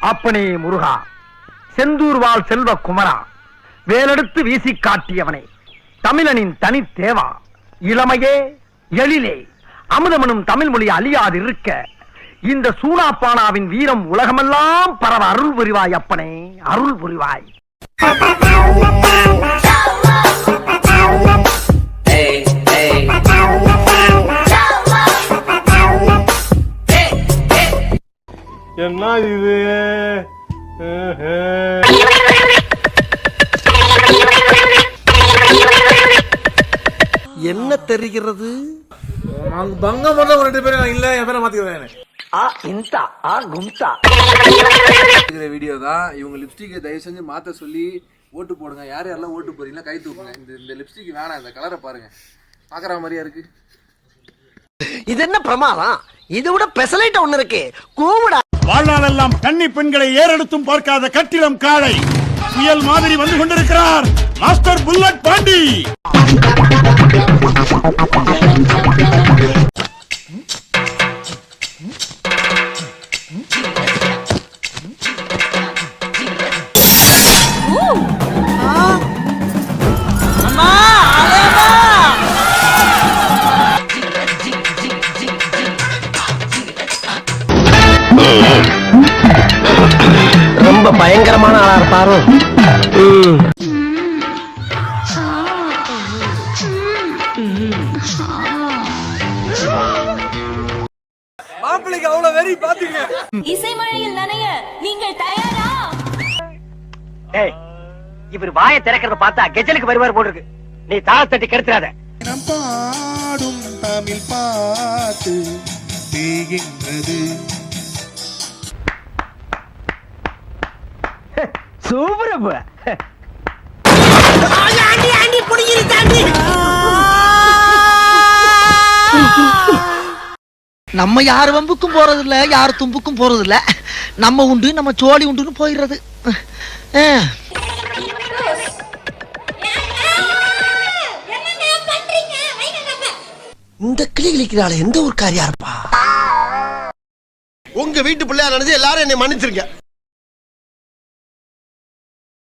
அப்பனே முருகா, செந்தூர் வாழ் செல்வ குமரா, வேலெடுத்து வீசி காட்டியவனே, தமிழனின் தனி தேவா, இளமையே எழிலே அமுதமனும் தமிழ் மொழி அழியாதிருக்க இந்த சூனாப்பானாவின் வீரம் உலகமெல்லாம் பரவ அருள் புரிவாய் அப்பனே, அருள் புரிவாய். என்ன இது? என்ன தெரிகிறது? பங்கம் பண்ண ரெண்டு பேரும் இல்ல, என் பேரை மாத்திக்கிறேன். வீடியோ தான். இவங்க லிப்ஸ்டிக்கை தயவு செஞ்சு மாத்த சொல்லி ஓட்டு போடுங்க. யார் யாரெல்லாம் ஓட்டு போறீங்களா கை தூக்குங்க. இந்த லிப்ஸ்டிக் வேணாம், இந்த கலரை பாருங்க, பாக்குற மாதிரியா இருக்கு. இது என்ன பிரமாதம்? இதை விட பெசலைட் ஒண்ணு இருக்கு, கூவுடா. வாழ்நாளெல்லாம் கன்னி பெண்களை ஏறெடுத்தும் பார்க்காத கட்டிடம் காளை புயல் மாதிரி வந்து கொண்டிருக்கிறார் மாஸ்டர் புல்லட் பாண்டி. ரொம்ப பயங்கரமான ஆளா இருப்பாரு. மாப்பிள்ளைக்கு அவ்வளவு வெறி பாத்தீங்க. இசைமழையில் நனைய நீங்கள் தயாரா? இவர் வாயை திறக்கிறத பார்த்தா கெஜலுக்கு வருவார் போல் இருக்கு. நீ தாளத்தட்டி கெடுத்துறாத. பாடும் தமிழ் பாட்டு செய்கின்றது. சூப்பரப்ப நம்ம யார் வம்புக்கும் போறது இல்ல, யார் தும்புக்கும் போறது இல்ல. நம்ம உண்டு, நம்ம சோழி உண்டுன்னு போயிடுறது. இந்த கிளி கிளிக்கிறாள் எந்த ஒரு காரியா இருப்பா? உங்க வீட்டு பிள்ளையா நினைச்சு எல்லாரும் என்னை மன்னிச்சிருங்க.